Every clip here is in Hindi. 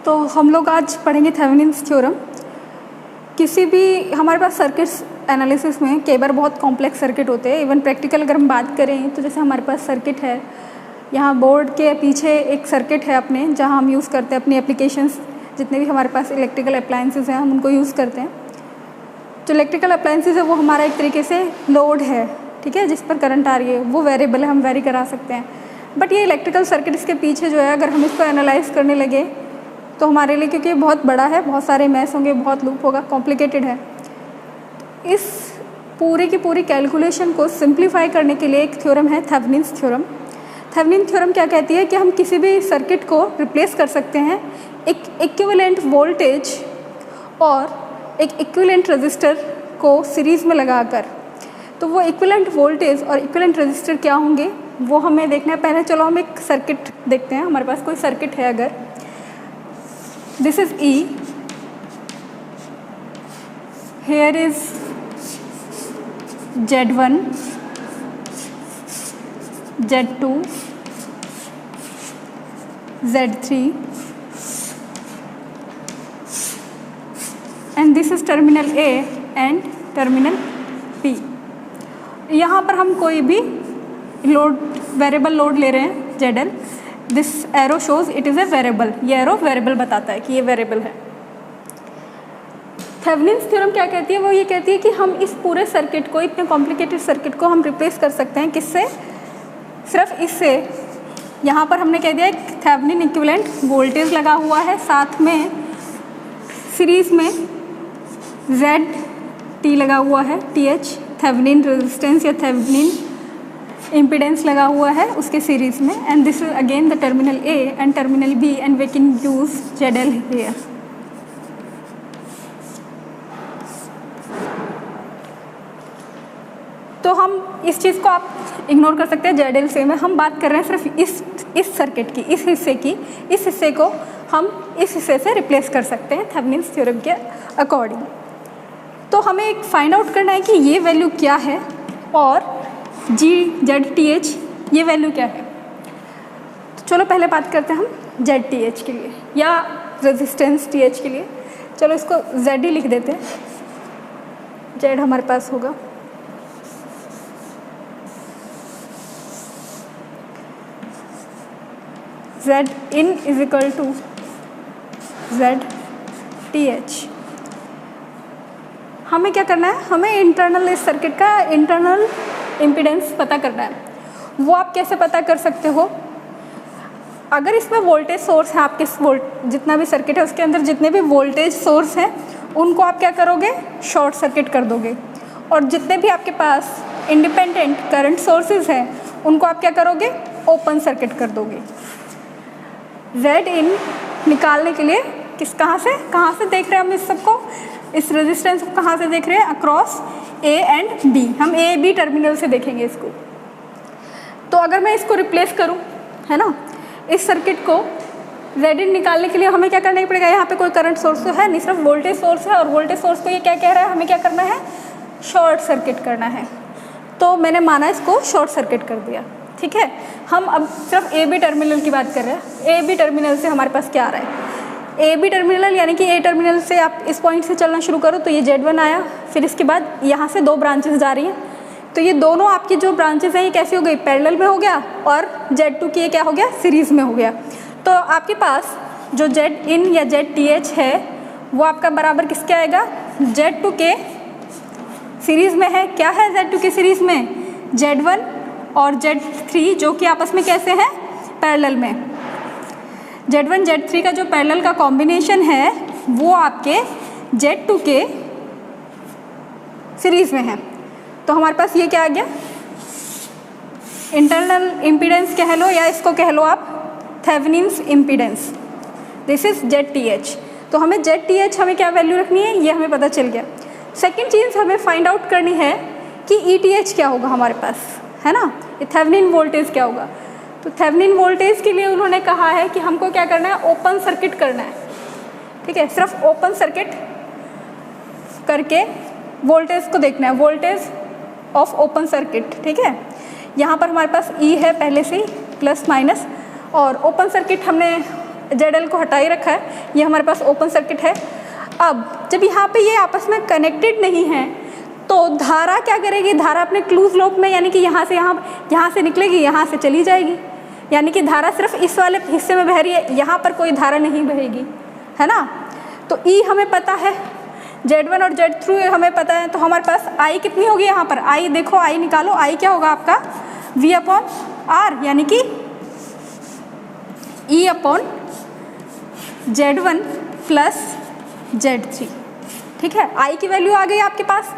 तो हम लोग आज पढ़ेंगे थेवेनिन्स थ्योरम। किसी भी हमारे पास सर्किट्स एनालिसिस में कई बार बहुत कॉम्प्लेक्स सर्किट होते हैं। इवन प्रैक्टिकल अगर हम बात करें तो जैसे हमारे पास सर्किट है, यहाँ बोर्ड के पीछे एक सर्किट है अपने, जहाँ हम यूज़ करते हैं अपनी एप्लीकेशंस, जितने भी हमारे पास इलेक्ट्रिकल अप्लायंसेस हैं हम उनको यूज़ करते हैं। जो इलेक्ट्रिकल अप्लायंसेस है वो हमारा एक तरीके से लोड है, ठीक है, जिस पर करंट आ रही है, वो वेरिएबल है, हम वेरी करा सकते हैं। बट ये इलेक्ट्रिकल सर्किट इसके पीछे जो है, अगर हम इसको एनालाइज करने लगे तो हमारे लिए, क्योंकि बहुत बड़ा है, बहुत सारे मैथ्स होंगे, बहुत लूप होगा, कॉम्प्लिकेटेड है, इस पूरी की पूरी कैलकुलेशन को सिंप्लीफाई करने के लिए एक थ्योरम है थेवेनिन्स थ्योरम। थेवेनिन्स थ्योरम क्या कहती है कि हम किसी भी सर्किट को रिप्लेस कर सकते हैं एक इक्विवेलेंट वोल्टेज और एक इक्विवेलेंट रजिस्टर को सीरीज़ में लगाकर। तो वो इक्विवेलेंट वोल्टेज और इक्विवेलेंट रजिस्टर क्या होंगे वो हमें देखना है। पहले चलो हम एक सर्किट देखते हैं। हमारे पास कोई सर्किट है, अगर this is E, here is Z1, Z2, Z3 and this is terminal A and terminal B। यहाँ पर हम कोई भी लोड, वेरिएबल लोड ले रहे हैं ZL। This arrow shows it is a variable, ये एरो वेरिएबल बताता है कि ये वेरिएबल है। थेवेनिन्स थ्योरम क्या कहती है, वो ये कहती है कि हम इस पूरे सर्किट को, इतने कॉम्प्लिकेटेड सर्किट को हम रिप्लेस कर सकते हैं किससे, सिर्फ इससे। यहाँ पर हमने कह दिया एक थेवेनिन इक्विवेलेंट वोल्टेज लगा हुआ है, साथ में सीरीज में ZT लगा हुआ है, TH थेवेनिन रेजिस्टेंस या थेवेनिन इम्पिडेंस लगा हुआ है उसके सीरीज में। And this is again the terminal A and terminal B and we can use ZL here. तो हम इस चीज़ को आप इग्नोर कर सकते हैं ZL से, में हम बात कर रहे हैं सिर्फ इस सर्किट की, इस हिस्से की। इस हिस्से को हम इस हिस्से से रिप्लेस कर सकते हैं थेवेनिन्स थ्योरम के अकॉर्डिंग। तो हमें एक फाइंड आउट करना है कि ये वैल्यू क्या है और ZTH ये वैल्यू क्या है। तो चलो पहले बात करते हैं हम ZTH के लिए या रेजिस्टेंस TH के लिए। चलो इसको ZD लिख देते हैं, Z हमारे पास होगा। Z in is equal to ZTH। हमें क्या करना है, हमें इंटरनल, इस सर्किट का इंटरनल इम्पीडेंस पता करना है। वो आप कैसे पता कर सकते हो, अगर इसमें वोल्टेज सोर्स है, आपके जितना भी सर्किट है उसके अंदर जितने भी वोल्टेज सोर्स हैं उनको आप क्या करोगे, शॉर्ट सर्किट कर दोगे। और जितने भी आपके पास इंडिपेंडेंट करंट सोर्सेज हैं उनको आप क्या करोगे, ओपन सर्किट कर दोगे। Z in निकालने के लिए कहाँ से देख रहे हैं हम इस सबको, इस रेजिस्टेंस को कहाँ से देख रहे हैं, अक्रॉस A एंड B। हम A B टर्मिनल से देखेंगे इसको। तो अगर मैं इसको रिप्लेस करूँ, है ना, इस सर्किट को Z in निकालने के लिए हमें क्या करना पड़ेगा, यहाँ पे कोई करंट सोर्स तो है नहीं, सिर्फ वोल्टेज सोर्स है। और वोल्टेज सोर्स को ये क्या कह रहा है, हमें क्या करना है, शॉर्ट सर्किट करना है। तो मैंने माना इसको शॉर्ट सर्किट कर दिया, ठीक है। हम अब सिर्फ A B टर्मिनल की बात कर रहे हैं। A B टर्मिनल से हमारे पास क्या आ रहा है, A B टर्मिनल यानी कि A टर्मिनल से आप इस पॉइंट से चलना शुरू करो तो ये Z1 आया, फिर इसके बाद यहाँ से दो ब्रांचेस जा रही हैं। तो ये दोनों आपकी जो ब्रांचेस हैं ये कैसी हो गई, पैरेलल में हो गया, और Z2 की ये क्या हो गया, सीरीज़ में हो गया। तो आपके पास जो Z in या ZTH है वो आपका बराबर किसके आएगा, Z2 के सीरीज़ में है। क्या है Z2 की सीरीज़ में, Z1 और Z3 जो कि आपस में कैसे हैं, पैरेलल में। Z1 Z3 का जो पैरेलल का कॉम्बिनेशन है वो आपके Z2 के सीरीज़ में है। तो हमारे पास ये क्या आ गया, इंटरनल इम्पीडेंस कह लो या इसको कह लो आप Thevenin's impedance. This is ZTH। तो हमें ZTH हमें क्या वैल्यू रखनी है, ये हमें पता चल गया। सेकेंड चीज़ हमें फाइंड आउट करनी है कि ETH क्या होगा हमारे पास, है ना, ये थेवेनिन वोल्टेज क्या होगा। तो थेवेनिन वोल्टेज के लिए उन्होंने कहा है कि हमको क्या करना है, ओपन सर्किट करना है, ठीक है। सिर्फ ओपन सर्किट करके वोल्टेज को देखना है, वोल्टेज ऑफ ओपन सर्किट, ठीक है। यहाँ पर हमारे पास E है पहले से ही प्लस माइनस, और ओपन सर्किट हमने ZL को हटा ही रखा है, ये हमारे पास ओपन सर्किट है। अब जब यहाँ पे ये आपस में कनेक्टेड नहीं है तो धारा क्या करेगी, धारा अपने क्लोज लूप में यानी कि यहाँ से निकलेगी, यहाँ से चली जाएगी, यानी कि धारा सिर्फ इस वाले हिस्से में बह रही है, यहाँ पर कोई धारा नहीं बहेगी, है ना। तो E हमें पता है, Z1 और Z3 हमें पता है, तो हमारे पास I कितनी होगी यहाँ पर, I देखो, I निकालो, I क्या होगा आपका V/R, यानी कि E/Z1 प्लस Z3। ठीक है, I की वैल्यू आ गई आपके पास,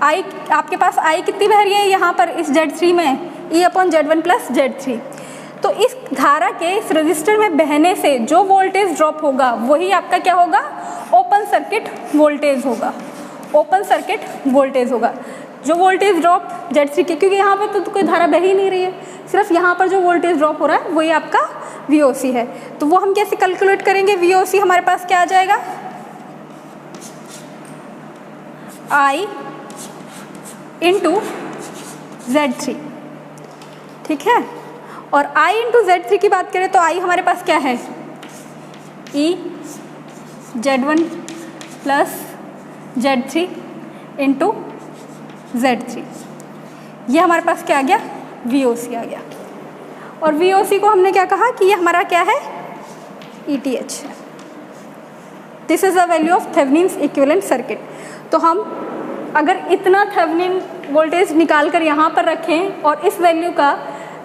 आपके पास I कितनी बह रही है यहाँ पर इस Z3 में, E/Z1 प्लस Z3। तो इस धारा के इस रजिस्टर में बहने से जो वोल्टेज ड्रॉप होगा वही आपका क्या होगा, ओपन सर्किट वोल्टेज होगा, ओपन सर्किट वोल्टेज होगा। जो वोल्टेज ड्रॉप Z3 के, क्योंकि यहाँ पर तो कोई धारा बह ही नहीं रही है, सिर्फ यहाँ पर जो वोल्टेज ड्रॉप हो रहा है वही आपका VOC है। तो वो हम कैसे कैलकुलेट करेंगे, VOC हमारे पास क्या आ जाएगा, I इंटू Z3। ठीक है, और I इंटू Z3 की बात करें तो I हमारे पास क्या है, E/Z1 plus Z3 into Z3, ये हमारे पास क्या आ गया, VOC आ गया। और VOC को हमने क्या कहा कि ये हमारा क्या है, ETH है। This is the value of Thevenin's equivalent circuit. तो हम अगर इतना थेवेनिन वोल्टेज निकाल कर यहाँ पर रखें और इस वैल्यू का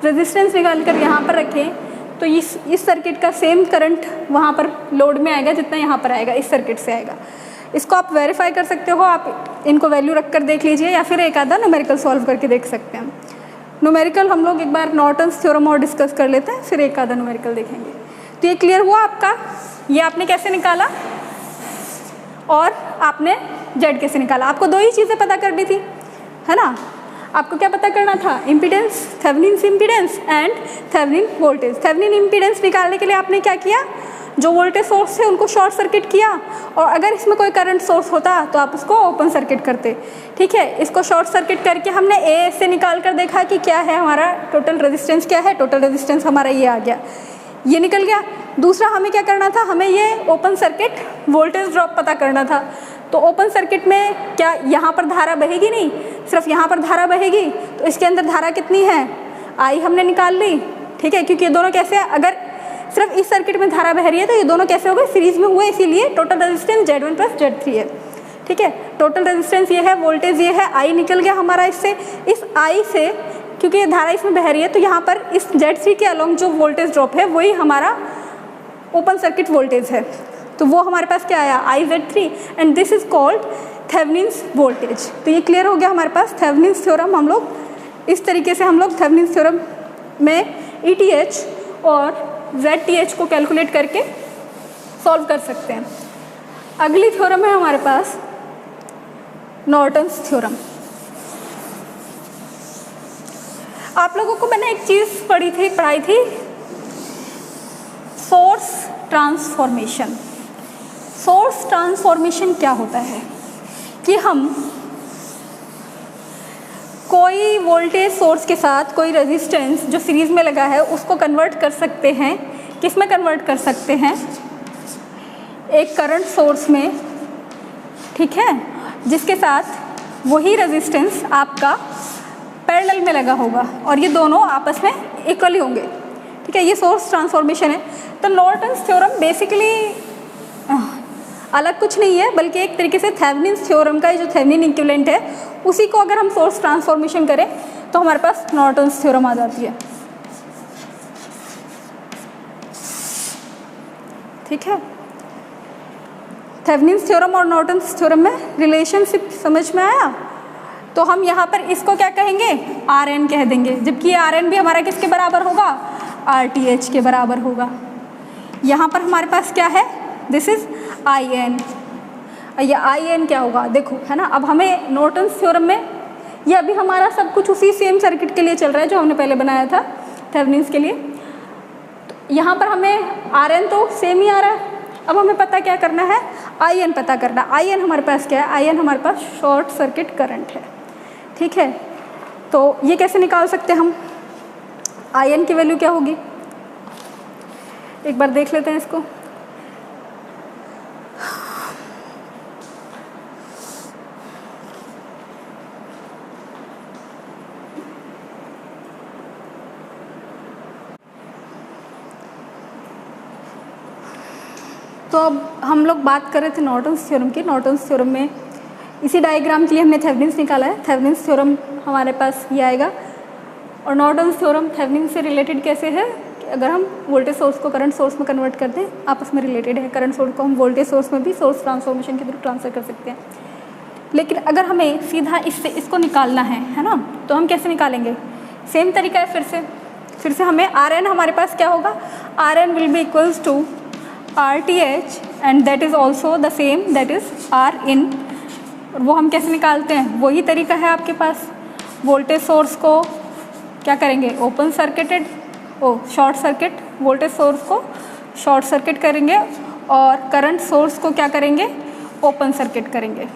रेजिस्टेंस निकाल कर यहाँ पर रखें तो इस सर्किट का सेम करंट वहाँ पर लोड में आएगा जितना यहाँ पर आएगा, इस सर्किट से आएगा। इसको आप वेरीफाई कर सकते हो, आप इनको वैल्यू रख कर देख लीजिए या फिर एक आधा न्यूमेरिकल सॉल्व करके देख सकते हैं। न्यूमेरिकल हम लोग एक बार नॉर्टन्स थ्योरम और डिस्कस कर लेते हैं, फिर एक आधा न्यूमेरिकल देखेंगे। तो ये क्लियर हुआ आपका, ये आपने कैसे निकाला और आपने Z कैसे निकाला। आपको दो ही चीज़ें पता करनी थी, है ना। आपको क्या पता करना था, impedance, Thevenin's impedance and Thevenin voltage. Thevenin impedance निकालने के लिए आपने क्या किया, जो वोल्टेज सोर्स थे उनको शॉर्ट सर्किट किया, और अगर इसमें कोई करंट सोर्स होता तो आप उसको ओपन सर्किट करते। ठीक है, इसको शॉर्ट सर्किट करके हमने A से निकाल कर देखा कि क्या है हमारा टोटल रेजिस्टेंस, क्या है टोटल रेजिस्टेंस हमारा, ये आ गया, ये निकल गया। दूसरा हमें क्या करना था, हमें ये ओपन सर्किट वोल्टेज ड्रॉप पता करना था। तो ओपन सर्किट में क्या यहाँ पर धारा बहेगी नहीं, सिर्फ यहाँ पर धारा बहेगी, तो इसके अंदर धारा कितनी है, I हमने निकाल ली। ठीक है, क्योंकि ये दोनों कैसे, अगर सिर्फ इस सर्किट में धारा बह रही है तो ये दोनों कैसे हो गए, सीरीज में हुए, इसीलिए total resistance Z1 plus Z3 है। ठीक है, टोटल रेजिस्टेंस ये है, वोल्टेज ये है, I निकल गया हमारा इससे। इस I से क्योंकि ये धारा इसमें बह रही है तो यहाँ पर इस Z3 के अलॉन्ग जो वोल्टेज ड्रॉप है वही हमारा ओपन सर्किट वोल्टेज है। तो वो हमारे पास क्या आया, IZ3, and this is called Thevenin's voltage. तो ये क्लियर हो गया हमारे पास थेवेनिन्स थ्योरम। हम लोग इस तरीके से हम लोग थेवेनिन्स थ्योरम में ETH और ZTH को कैलकुलेट करके सॉल्व कर सकते हैं। अगली थ्योरम है हमारे पास नॉर्टन्स थ्योरम। आप लोगों को मैंने एक चीज़ पढ़ाई थी, सोर्स ट्रांसफॉर्मेशन। सोर्स ट्रांसफॉर्मेशन क्या होता है कि हम कोई वोल्टेज सोर्स के साथ कोई रेजिस्टेंस जो सीरीज में लगा है उसको कन्वर्ट कर सकते हैं, किस में कन्वर्ट कर सकते हैं, एक करंट सोर्स में। ठीक है, जिसके साथ वही रेजिस्टेंस आपका पैरेलल में लगा होगा और ये दोनों आपस में इक्वली होंगे। ठीक है, ये सोर्स ट्रांसफॉर्मेशन है। तो नॉर्टन्स थ्योरम बेसिकली अलग कुछ नहीं है, बल्कि एक तरीके से थेवेनिन्स थ्योरम का जो थेवेनिन इक्विवेलेंट है उसी को अगर हम सोर्स ट्रांसफॉर्मेशन करें तो हमारे पास नॉर्टन्स थ्योरम आ जाती है। ठीक है, थेवेनिन्स थ्योरम और नॉर्टन्स थ्योरम में रिलेशनशिप समझ में आया। तो हम यहाँ पर इसको क्या कहेंगे, RN कह देंगे, जबकि ये RN भी हमारा किसके बराबर होगा, RTH के बराबर होगा। यहाँ पर हमारे पास क्या है, दिस इज IN। ये IN क्या होगा देखो, है ना। अब हमें नॉर्टन्स थ्योरम में ये अभी हमारा सब कुछ उसी सेम सर्किट के लिए चल रहा है जो हमने पहले बनाया था थेवेनिन्स के लिए। तो यहाँ पर हमें RN तो सेम ही आ रहा है। अब हमें पता क्या करना है, IN पता करना। IN हमारे पास क्या है, IN हमारे पास शॉर्ट सर्किट करंट है। ठीक है, तो ये कैसे निकाल सकते हैं हम, IN की वैल्यू क्या होगी, एक बार देख लेते हैं इसको। तो अब हम लोग बात कर रहे थे नॉर्टन्स थ्योरम की। नॉर्टन्स थ्योरम में इसी डायग्राम के लिए हमने थेवेनिन्स निकाला है। थेवेनिन्स थ्योरम हमारे पास ये आएगा। और नॉर्टन्स थ्योरम थेवेनिन्स से रिलेटेड कैसे है कि अगर हम वोल्टेज सोर्स को करंट सोर्स में कन्वर्ट कर दें, आपस में रिलेटेड है। करंट सोर्स को हम वोल्टेज सोर्स में भी सोर्स ट्रांसफॉर्मेशन के थ्रू ट्रांसफर कर सकते हैं। लेकिन अगर हमें सीधा इससे इसको निकालना है ना, तो हम कैसे निकालेंगे? सेम तरीका है। फिर से हमें आर एन, हमारे पास क्या होगा, R N will be equals to RTH and that is also the same, that is R in। वो हम कैसे निकालते हैं? वही तरीका है आपके पास। वोल्टेज सोर्स को क्या करेंगे? Open circuited, short circuit, voltage source को शॉर्ट सर्किट करेंगे और करंट सोर्स को क्या करेंगे? ओपन सर्किट करेंगे।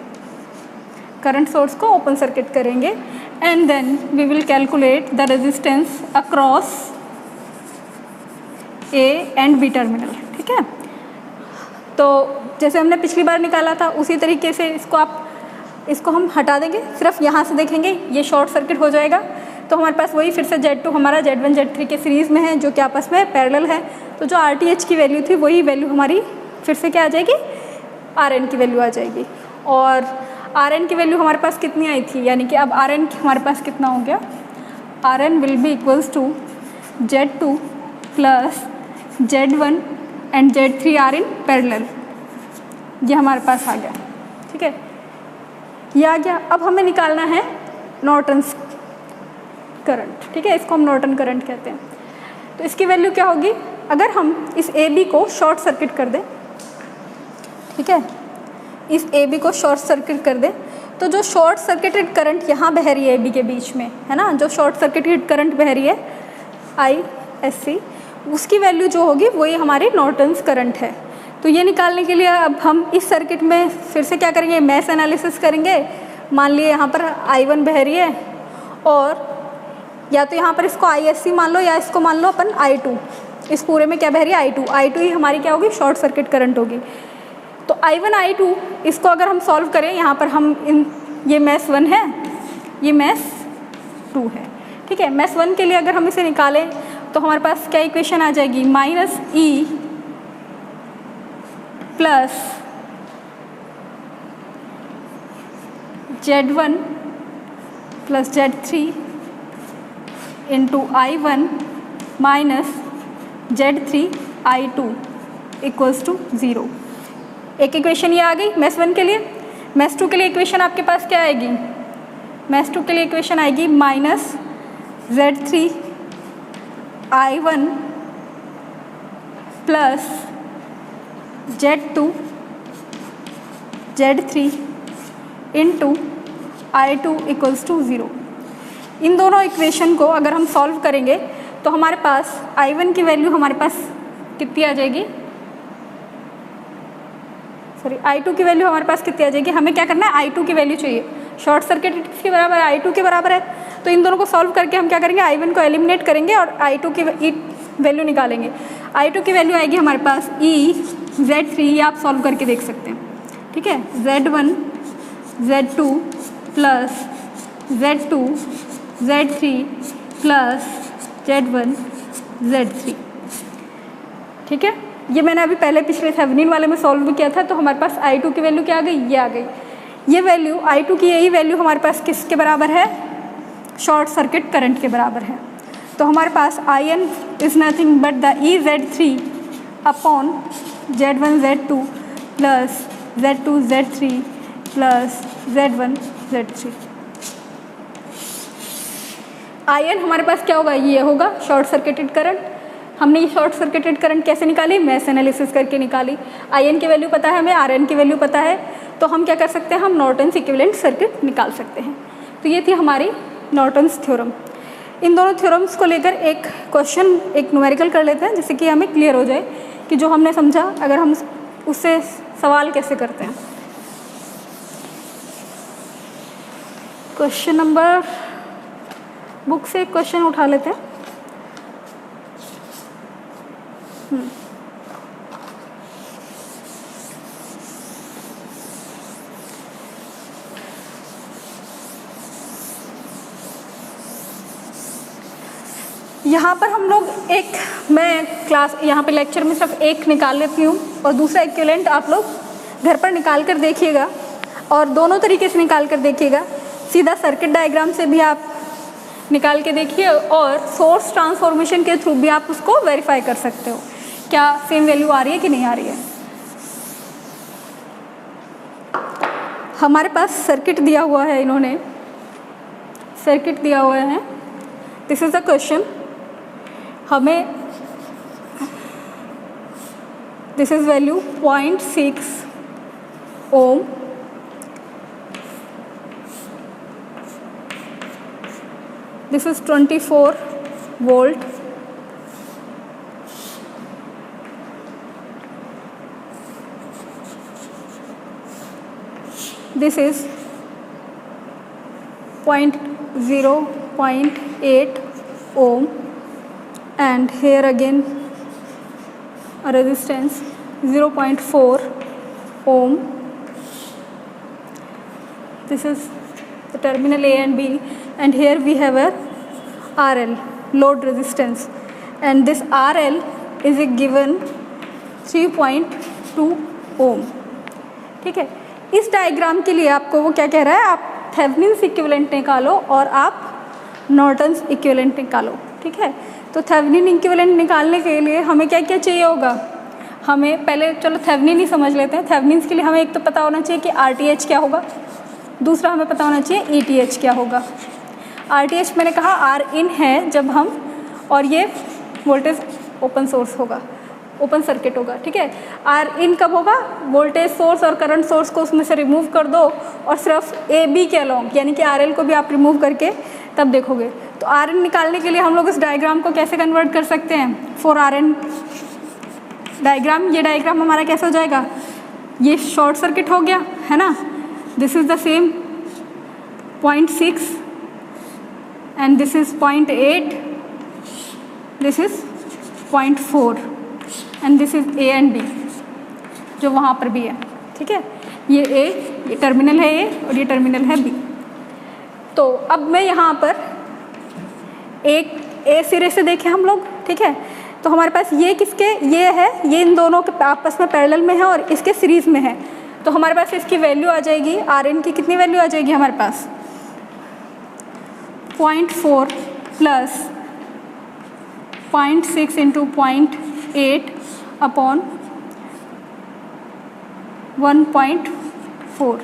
करंट सोर्स को ओपन सर्किट करेंगे and then we will calculate the resistance across A and B terminal. ठीक है, तो जैसे हमने पिछली बार निकाला था उसी तरीके से इसको हम हटा देंगे। सिर्फ यहाँ से देखेंगे, ये शॉर्ट सर्किट हो जाएगा। तो हमारे पास वही फिर से Z2 हमारा Z1 Z3 के सीरीज़ में है, जो कि आपस में पैरेलल है। तो जो RTH की वैल्यू थी वही वैल्यू हमारी फिर से क्या आ जाएगी? RN की वैल्यू आ जाएगी। और RN की वैल्यू हमारे पास कितनी आई थी, यानी कि अब RN हमारे पास कितना हो गया? RN will be equals to Z2 plus Z1 and Z3 are in parallel. ये हमारे पास आ गया। ठीक है, ये आ गया। अब हमें निकालना है नॉर्टन्स करंट। ठीक है, इसको हम नॉर्टन करंट कहते हैं। तो इसकी वैल्यू क्या होगी? अगर हम इस AB को शॉर्ट सर्किट कर दें, ठीक है, इस AB को शॉर्ट सर्किट कर दें, तो जो शॉर्ट सर्किटेड करंट यहाँ बह रही है AB के बीच में, है ना, जो शॉर्ट सर्किटेड करंट बह रही है ISC, उसकी वैल्यू जो होगी वही हमारी नॉर्टन्स करंट है। तो ये निकालने के लिए अब हम इस सर्किट में फिर से क्या करेंगे? मैश एनालिसिस करेंगे। मान लिए यहाँ पर I1 बह रही है और या तो यहाँ पर इसको ISC मान लो या इसको मान लो अपन I2। इस पूरे में क्या बह रही है? I2 ही हमारी क्या होगी? शॉर्ट सर्किट करंट होगी। तो I1 I2 इसको अगर हम सॉल्व करें, यहाँ पर हम ये मैश 1 है, ये मैश 2 है। ठीक है, मैश 1 के लिए अगर हम इसे निकालें तो हमारे पास क्या इक्वेशन आ जाएगी? -E plus Z1 plus Z3 into I1 minus Z3 I2 equals to 0। एक इक्वेशन ये आ गई मैश 1 के लिए। मैश 2 के लिए इक्वेशन आपके पास क्या आएगी? मैश 2 के लिए इक्वेशन आएगी minus Z3 I1 plus Z2 Z3 into I2 equals to 0। इन दोनों इक्वेशन को अगर हम सॉल्व करेंगे तो हमारे पास I1 की वैल्यू हमारे पास कितनी आ जाएगी? सॉरी, I2 की वैल्यू हमारे पास कितनी आ जाएगी? हमें क्या करना है? I2 की वैल्यू चाहिए। शॉर्ट सर्किट किसके बराबर है? I2 के बराबर है। तो इन दोनों को सॉल्व करके हम क्या करेंगे? I1 को एलिमिनेट करेंगे और I2 की वैल्यू निकालेंगे। I2 की वैल्यू आएगी हमारे पास Z3, ये आप सॉल्व करके देख सकते हैं। ठीक है, Z1 Z2 plus Z2 Z3 plus Z1 Z3। ठीक है, ये मैंने अभी पहले पिछले थेवेनिन वाले में सॉल्व भी किया था। तो हमारे पास I2 की वैल्यू क्या आ गई? ये आ गई। ये वैल्यू I2 की यही वैल्यू हमारे पास किसके बराबर है? शॉर्ट सर्किट करंट के बराबर है। तो हमारे पास IN is nothing but the EZ3 upon Z1 Z2 plus Z2 Z3 plus Z1 Z3। IN हमारे पास क्या होगा? ये होगा शॉर्ट सर्किटेड करंट। हमने ये शॉर्ट सर्किटेड करंट कैसे निकाली? मैश एनालिसिस करके निकाली। IN की वैल्यू पता है हमें, RN की वैल्यू पता है, तो हम क्या कर सकते हैं? हम नॉर्टन्स इक्विवेलेंट सर्किट निकाल सकते हैं। तो ये थी हमारी नॉर्टन्स थ्योरम। इन दोनों थ्योरम्स को लेकर एक क्वेश्चन, एक न्यूमेरिकल कर लेते हैं, जिससे कि हमें क्लियर हो जाए कि जो हमने समझा अगर हम उससे सवाल कैसे करते हैं। क्वेश्चन नंबर, बुक से एक क्वेश्चन उठा लेते हैं। यहाँ पर हम लोग एक, मैं क्लास यहाँ पे लेक्चर में सिर्फ एक निकाल लेती हूँ और दूसरा इक्विवेलेंट आप लोग घर पर निकाल कर देखिएगा और दोनों तरीके से निकाल कर देखिएगा। सीधा सर्किट डायग्राम से भी आप निकाल के देखिए और सोर्स ट्रांसफॉर्मेशन के थ्रू भी आप उसको वेरीफाई कर सकते हो क्या सेम वैल्यू आ रही है कि नहीं आ रही है। हमारे पास सर्किट दिया हुआ है, इन्होंने सर्किट दिया हुआ है, दिस इज द क्वेश्चन। हमें this is value 0.6 ohm, this is 24 volt, this is 0.8 ohm and here again a resistance 0.4 ohm. This is the terminal A and B and here we have a RL, load resistance, and this RL is given 3.2 ohm. ठीक है, इस डायग्राम के लिए आपको वो क्या कह रहा है, आप थेवेनिन्स इक्विवेलेंट निकालो और आप नॉर्टन्स इक्विवेलेंट निकालो। ठीक है, तो थेवेनिन इक्विवेलेंट निकालने के लिए हमें क्या क्या चाहिए होगा, हमें पहले चलो थेवेनिन ही समझ लेते हैं। थेवेनिन्स के लिए हमें एक तो पता होना चाहिए कि RTH क्या होगा, दूसरा हमें पता होना चाहिए ETH क्या होगा। RTH मैंने कहा R इन है जब हम, और ये वोल्टेज ओपन सोर्स होगा, ओपन सर्किट होगा। ठीक है, आर इन कब होगा, वोल्टेज सोर्स और करंट सोर्स को उसमें से रिमूव कर दो और सिर्फ ए बी के अलोंग यानी कि आर एल को भी आप रिमूव करके तब देखोगे। तो आर एन निकालने के लिए हम लोग इस डायग्राम को कैसे कन्वर्ट कर सकते हैं, फॉर आर एन डायग्राम, ये डायग्राम हमारा कैसा हो जाएगा, ये शॉर्ट सर्किट हो गया है ना, this is the same 0.6 and this is 0.8, this is 0.4 and this is A and B जो वहाँ पर भी है। ठीक है, ये ए, ये टर्मिनल है ए और ये टर्मिनल है बी। तो अब मैं यहाँ पर एक ए सिरे से देखें हम लोग। ठीक है, तो हमारे पास ये किसके, ये है, ये इन दोनों के आपस में पैरेलल में है और इसके सीरीज़ में है। तो हमारे पास इसकी वैल्यू आ जाएगी, आर एन की कितनी वैल्यू आ जाएगी हमारे पास, 0.4 प्लस 0.6 इंटू 0.8 अपॉन 1.4।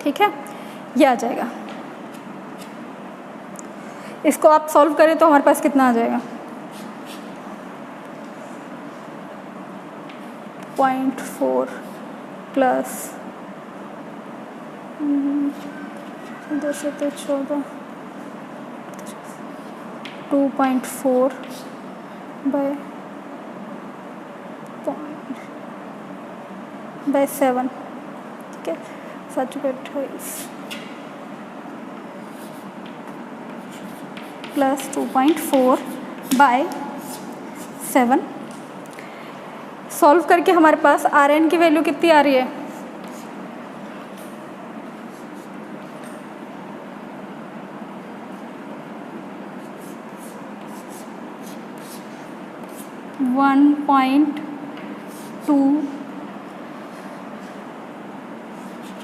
ठीक है, ये आ जाएगा। इसको आप सॉल्व करें तो हमारे पास कितना आ जाएगा, 0.4 प्लस इधर से तो 14, 2.4 बाय 7। ठीक है, सच पे 28 प्लस 2.4 बाय 7। सॉल्व करके हमारे पास आर एन की वैल्यू कितनी आ रही है, वन पॉइंट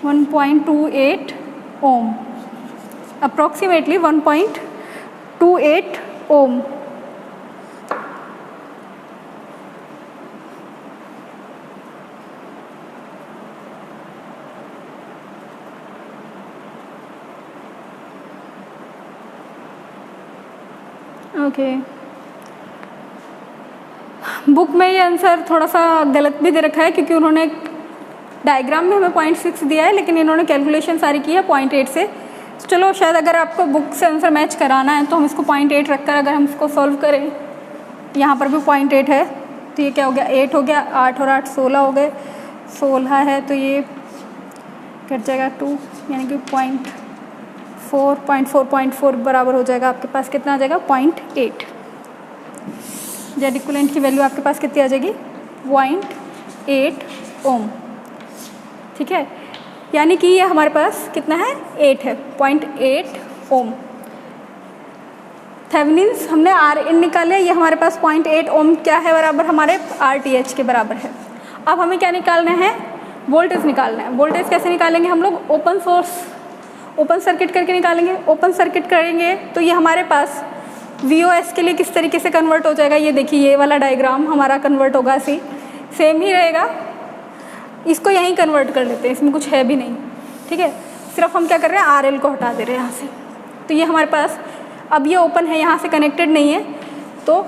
1.28 ओम, अप्रॉक्सीमेटली 1.28 ओम। ओके, बुक में ये आंसर थोड़ा सा गलत भी दे रखा है क्योंकि उन्होंने डायग्राम में हमें 0.6 दिया है लेकिन इन्होंने कैलकुलेशन सारी की है 0.8 से। तो चलो शायद अगर आपको बुक से आंसर मैच कराना है तो हम इसको 0.8 रखकर अगर हम इसको सॉल्व करें, यहाँ पर भी 0.8 है तो ये क्या हो गया, 8 हो गया, 8 और 8 16 हो गए, 16 है तो ये कट जाएगा 2 यानी कि 0.4 बराबर हो जाएगा। आपके पास कितना आ जाएगा, 0.8। जेड इक्विवेलेंट की वैल्यू आपके पास कितनी आ जाएगी, 0.8 ओम। ठीक है, यानी कि ये हमारे पास कितना है, 8 है, 0.8 ओम। थेवेनिन्स हमने आर इन निकाले, ये हमारे पास 0.8 ओम क्या है बराबर हमारे RTH के बराबर है। अब हमें क्या निकालना है, वोल्टेज निकालना है। वोल्टेज कैसे निकालेंगे हम लोग, ओपन सर्किट करके निकालेंगे। ओपन सर्किट करेंगे तो ये हमारे पास VOS के लिए किस तरीके से कन्वर्ट हो जाएगा, ये देखिए ये वाला डायग्राम हमारा कन्वर्ट होगा, सेम ही रहेगा। इसको यहीं कन्वर्ट कर लेते हैं, इसमें कुछ है भी नहीं, ठीक है। सिर्फ हम क्या कर रहे हैं, RL को हटा दे रहे हैं यहाँ से। तो ये हमारे पास अब ये ओपन है, यहाँ से कनेक्टेड नहीं है, तो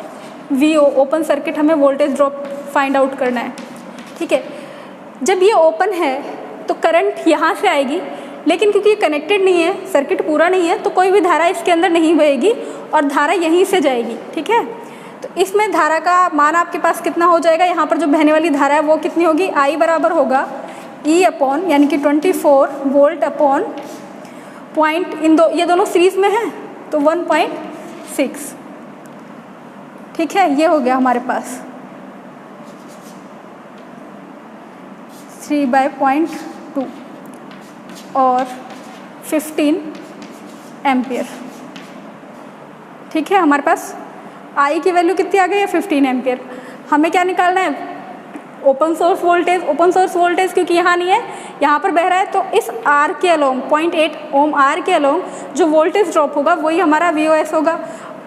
VO ओपन सर्किट हमें वोल्टेज ड्रॉप फाइंड आउट करना है, ठीक है। जब ये ओपन है तो करंट यहाँ से आएगी, लेकिन क्योंकि ये कनेक्टेड नहीं है, सर्किट पूरा नहीं है, तो कोई भी धारा इसके अंदर नहीं बहेगी और धारा यहीं से जाएगी, ठीक है। तो इसमें धारा का मान आपके पास कितना हो जाएगा, यहाँ पर जो बहने वाली धारा है वो कितनी होगी, I बराबर होगा E अपॉन यानी कि 24 वोल्ट अपॉन पॉइंट, ये दोनों सीरीज में हैं तो 1.6, ठीक है। ये हो गया हमारे पास 3/0.2 और 15 एम्पियर, ठीक है। हमारे पास I की वैल्यू कितनी आ गई है, 15 एम्पियर। हमें क्या निकालना है, ओपन सोर्स वोल्टेज क्योंकि यहाँ नहीं है, यहाँ पर बह रहा है, तो इस R के अलोंग 0.8 ओम R के अलोंग जो वोल्टेज ड्रॉप होगा वही हमारा VOS होगा।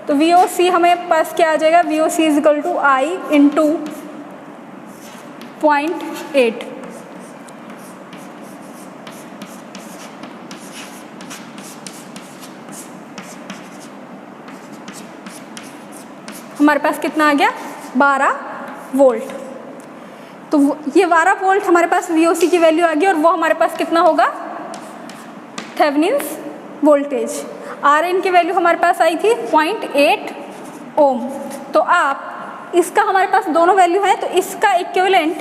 तो VOC हमें पास क्या आ जाएगा, VOC is equal to I into 0.8, हमारे पास कितना आ गया, 12 वोल्ट। तो ये 12 वोल्ट हमारे पास VOC की वैल्यू आ गई और वो हमारे पास कितना होगा, थेवेनिन्स वोल्टेज। RN की वैल्यू हमारे पास आई थी 0.8 ओम। तो आप इसका हमारे पास दोनों वैल्यू है, तो इसका इक्विवेलेंट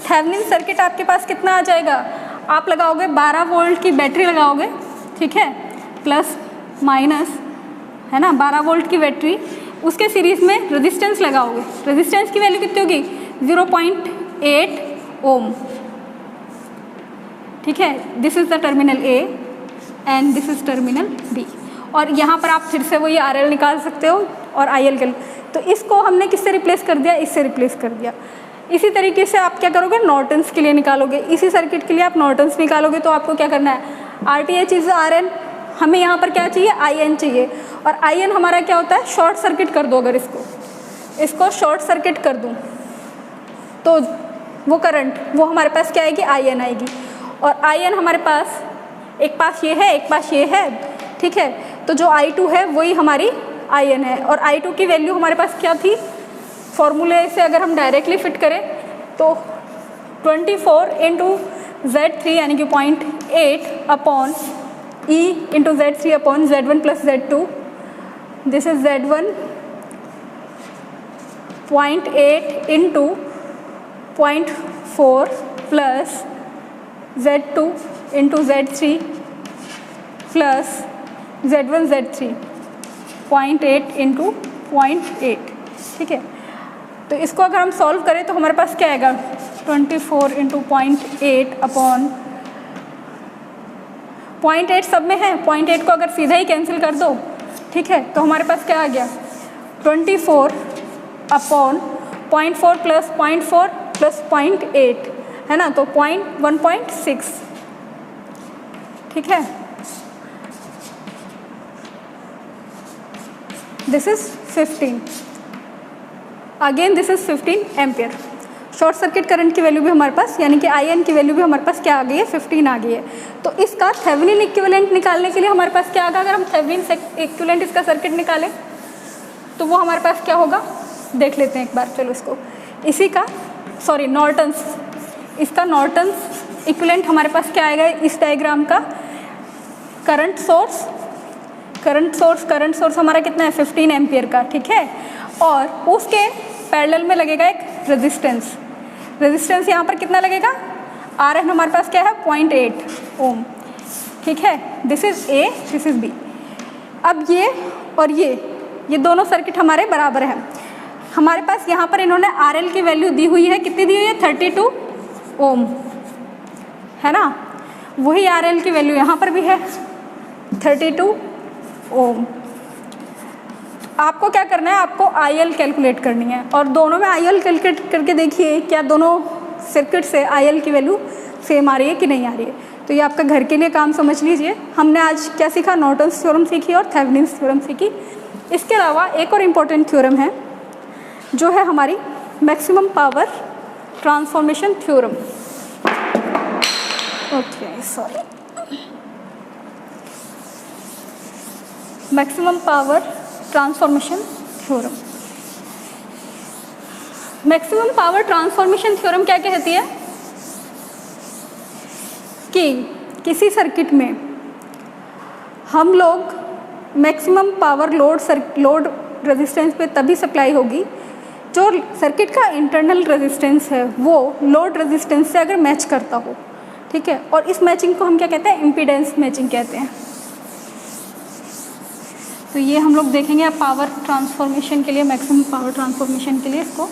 थेवेनिन सर्किट आपके पास कितना आ जाएगा, आप लगाओगे 12 वोल्ट की बैटरी लगाओगे, ठीक है, प्लस माइनस है ना, 12 वोल्ट की बैटरी, उसके सीरीज में रेजिस्टेंस लगाओगे। रेजिस्टेंस की वैल्यू कितनी होगी, 0.8 ओम, ठीक है। This is the terminal A and this is terminal B। और यहाँ पर आप फिर से वही RL निकाल सकते हो और IL के, तो इसको हमने किससे रिप्लेस कर दिया, इससे रिप्लेस कर दिया। इसी तरीके से आप क्या करोगे, नॉर्टन्स के लिए निकालोगे। इसी सर्किट के लिए आप नॉर्टन्स निकालोगे तो आपको क्या करना है, RTH इज RN, हमें यहाँ पर क्या चाहिए, IN चाहिए। और IN हमारा क्या होता है, शॉर्ट सर्किट कर दो। अगर इसको शॉर्ट सर्किट कर दूँ तो वो करंट वो हमारे पास क्या आएगी, IN आएगी। और IN हमारे पास एक पास ये है, एक पास ये है, ठीक है। तो जो I2 है वही हमारी IN है। और I2 की वैल्यू हमारे पास क्या थी, फॉर्मूले से अगर हम डायरेक्टली फिट करें तो 24 इंटू Z3 यानी कि 0.8 upon E into Z3 upon Z1 plus Z2, this is Z1 0.8 into 0.4 plus Z2 into Z3 plus Z1 Z3 0.8 into 0.8, ठीक है। तो इसको अगर हम सॉल्व करें तो हमारे पास क्या आएगा, 24 इंटू 0.8 अपॉन 0.8 सब में है, 0.8 को अगर सीधा ही कैंसिल कर दो, ठीक है, तो हमारे पास क्या आ गया, 24 अपॉन 0.4 प्लस 0.4 प्लस 0.8 है ना, तो 1.6, ठीक है। This is 15, again this is 15 ampere. Short circuit current की वैल्यू भी हमारे पास यानी कि IN की वैल्यू भी हमारे पास क्या आ गई है, 15 आ गई है। तो इसका थेवेनिन इक्विवेलेंट निकालने के लिए हमारे पास क्या आएगा, अगर हम थेवेनिन इक्विवेलेंट इसका सर्किट निकालें तो वो हमारे पास क्या होगा, देख लेते हैं एक बार। चलो इसको इसी का नॉर्टन्स, इसका नॉर्टन्स इक्विवेलेंट हमारे पास क्या आएगा, इस डायग्राम का करंट सोर्स हमारा कितना है, 15 एम्पियर का, ठीक है। और उसके पैरेलल में लगेगा एक रेजिस्टेंस यहाँ पर कितना लगेगा, RN हमारे पास क्या है 0.8 ओम, ठीक है। This is A, this is B। अब ये और ये दोनों सर्किट हमारे बराबर हैं। हमारे पास यहाँ पर इन्होंने RL की वैल्यू दी हुई है, कितनी दी हुई है, 32 ओम, है ना। वही RL की वैल्यू यहाँ पर भी है 32 ओम। आपको क्या करना है, आपको IL कैलकुलेट करनी है और दोनों में IL कैलकुलेट करके देखिए क्या दोनों सर्किट से IL की वैल्यू सेम आ रही है कि नहीं आ रही है। तो ये आपका घर के लिए काम समझ लीजिए। हमने आज क्या सीखा, नॉर्टन्स थ्योरम सीखी और थेवेनिन्स थ्योरम सीखी। इसके अलावा एक और इम्पॉर्टेंट थ्योरम है जो है हमारी maximum power transformation theorem. Okay sorry, maximum power transformation theorem. Maximum power transformation theorem क्या कहती है कि किसी सर्किट में हम लोग मैक्सिमम पावर लोड रेजिस्टेंस पे तभी सप्लाई होगी जो सर्किट का इंटरनल रेजिस्टेंस है वो लोड रेजिस्टेंस से अगर मैच करता हो, ठीक है। और इस मैचिंग को हम क्या कहते हैं, इम्पीडेंस मैचिंग कहते हैं। तो ये हम लोग देखेंगे। अब पावर ट्रांसफॉर्मेशन के लिए, मैक्सिमम पावर ट्रांसफॉर्मेशन के लिए इसको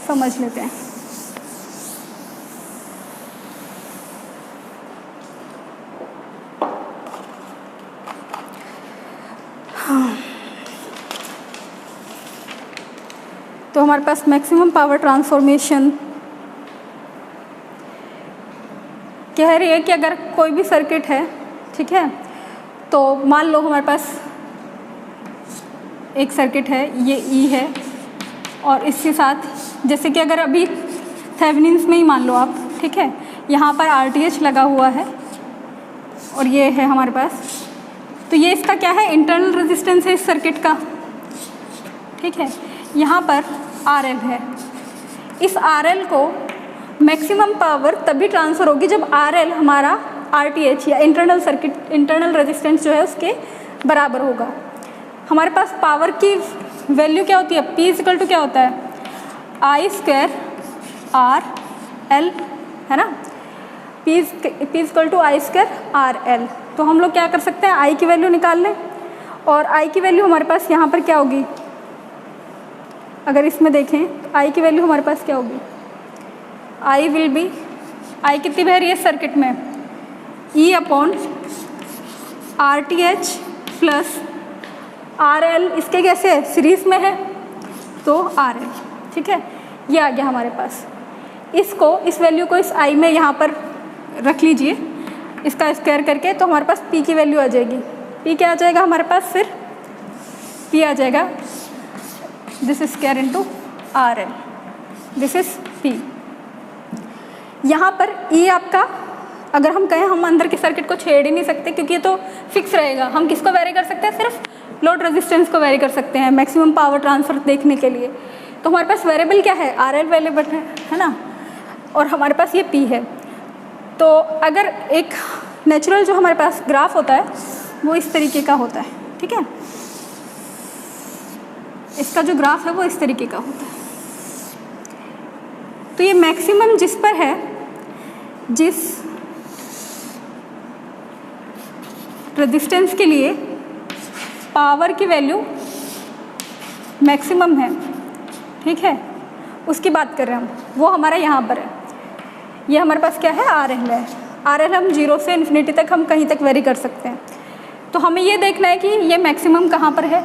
समझ लेते हैं। हाँ, तो हमारे पास मैक्सिमम पावर ट्रांसफॉर्मेशन कह रही है कि अगर कोई भी सर्किट है, ठीक है, तो मान लो हमारे पास एक सर्किट है, ये E है और इसके साथ जैसे कि अगर अभी थेवेनिन्स में ही मान लो आप, ठीक है, यहाँ पर RTH लगा हुआ है और ये है हमारे पास। तो ये इसका क्या है, इंटरनल रेजिस्टेंस है इस सर्किट का, ठीक है। यहाँ पर RL है। इस RL को मैक्सिमम पावर तभी ट्रांसफ़र होगी जब RL हमारा RTH या इंटरनल रेजिस्टेंस जो है उसके बराबर होगा। हमारे पास पावर की वैल्यू क्या होती है, P इक्वल टू क्या होता है, I² RL, है ना। P equal to I² RL। तो हम लोग क्या कर सकते हैं, I की वैल्यू निकाल लें और I की वैल्यू हमारे पास यहाँ पर क्या होगी, अगर इसमें देखें तो I की वैल्यू हमारे पास क्या होगी, I विल बी, I कितनी बह रही है सर्किट में, E/RTH प्लस RL, इसके कैसे सीरीज में है तो RL, ठीक है। ये आ गया हमारे पास। इसको, इस वैल्यू को इस I में यहाँ पर रख लीजिए, इसका स्क्वायर करके, तो हमारे पास P की वैल्यू आ जाएगी। P क्या आ जाएगा हमारे पास, फिर P आ जाएगा this square into RL, this is P। यहाँ पर E आपका, अगर हम कहें हम अंदर के सर्किट को छेड़ ही नहीं सकते क्योंकि ये तो फिक्स रहेगा। हम किसको वेरी कर सकते हैं, सिर्फ लोड रेजिस्टेंस को वेरी कर सकते हैं मैक्सिमम पावर ट्रांसफर देखने के लिए। तो हमारे पास वेरिएबल क्या है, RL वेरिएबल है ना, और हमारे पास ये P है। तो अगर एक नेचुरल जो हमारे पास ग्राफ होता है वो इस तरीके का होता है, ठीक है। इसका जो ग्राफ है वो इस तरीके का होता है। तो ये मैक्सिमम जिस पर है, जिस रेजिस्टेंस के लिए पावर की वैल्यू मैक्सिमम है, ठीक है, उसकी बात कर रहे हैं हम, वो हमारा यहाँ पर है। ये हमारे पास क्या है, RL है। RL हम 0 से इन्फिनिटी तक हम कहीं तक वेरी कर सकते हैं। तो हमें ये देखना है कि ये मैक्सिमम कहाँ पर है।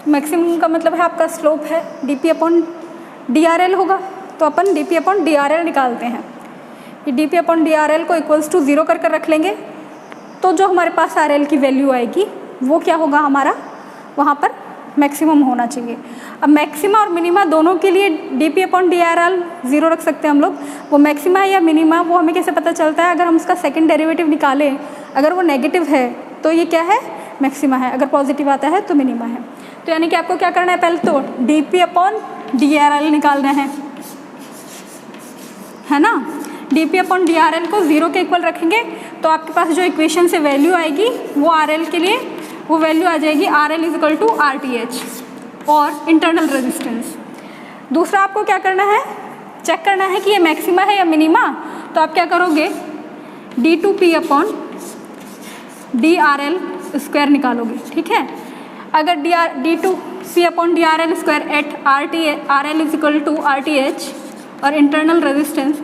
मैक्सिमम का मतलब है आपका स्लोप है dP/dRL होगा, तो अपन dP/dRL निकालते हैं। ये dP/dRL को इक्वल्स टू 0 कर रख लेंगे, तो जो हमारे पास RL की वैल्यू आएगी वो क्या होगा, हमारा वहाँ पर मैक्सिमम होना चाहिए। अब मैक्सिमा और मिनिमा दोनों के लिए dP/dRL 0 रख सकते हैं हम लोग। वो मैक्सिमा या मिनिमा वो हमें कैसे पता चलता है, अगर हम उसका सेकंड डेरिवेटिव निकालें, अगर वो नेगेटिव है तो ये क्या है, मैक्सिमा है, अगर पॉजिटिव आता है तो मिनिमा है। तो यानी कि आपको क्या करना है, पहले तो dP/dRL निकालना है ना। dP/dRL को 0 के इक्वल रखेंगे तो आपके पास जो इक्वेशन से वैल्यू आएगी वो RL के लिए वो वैल्यू आ जाएगी RL इक्वल टू RTH और इंटरनल रेजिस्टेंस। दूसरा आपको क्या करना है, चेक करना है कि ये मैक्सिमा है या मिनिमा। तो आप क्या करोगे, d2P/dRL स्क्वायर निकालोगे, ठीक है। अगर d2P/dRL square at RL is equal to RTH और इंटरनल रेजिस्टेंस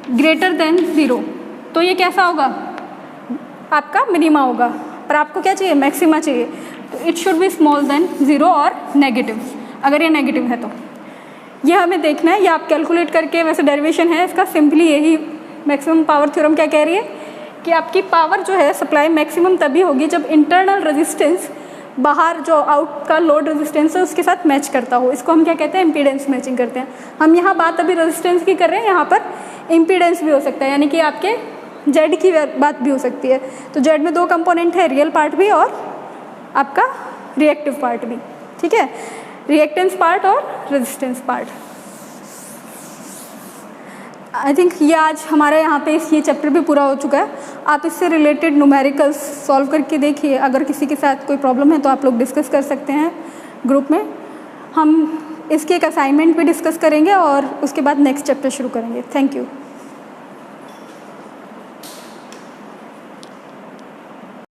ग्रेटर देन 0, तो ये कैसा होगा, आपका मिनिमा होगा। पर आपको क्या चाहिए, मैक्सिमा चाहिए, तो it should be small than 0 और नेगेटिव, अगर ये नेगेटिव है तो ये हमें देखना है। ये आप कैलकुलेट करके, वैसे डेरिवेशन है इसका, सिंपली यही मैक्सिमम पावर थ्योरम क्या कह रही है कि आपकी पावर जो है सप्लाई मैक्सिमम तभी होगी जब इंटरनल रेजिस्टेंस बाहर जो आउट का लोड रेजिस्टेंस है उसके साथ मैच करता हो। इसको हम क्या कहते हैं, इम्पीडेंस मैचिंग करते हैं। हम यहाँ बात अभी रेजिस्टेंस की कर रहे हैं, यहाँ पर इम्पीडेंस भी हो सकता है, यानी कि आपके जेड की बात भी हो सकती है। तो जेड में दो कंपोनेंट है, रियल पार्ट भी और आपका रिएक्टिव पार्ट भी, ठीक है, रिएक्टेंस पार्ट और रेजिस्टेंस पार्ट। आई थिंक ये आज हमारे यहाँ पे ये चैप्टर भी पूरा हो चुका है। आप इससे रिलेटेड न्यूमेरिकल्स सॉल्व करके देखिए। अगर किसी के साथ कोई प्रॉब्लम है तो आप लोग डिस्कस कर सकते हैं ग्रुप में। हम इसके एक असाइनमेंट भी डिस्कस करेंगे और उसके बाद नेक्स्ट चैप्टर शुरू करेंगे। Thank you.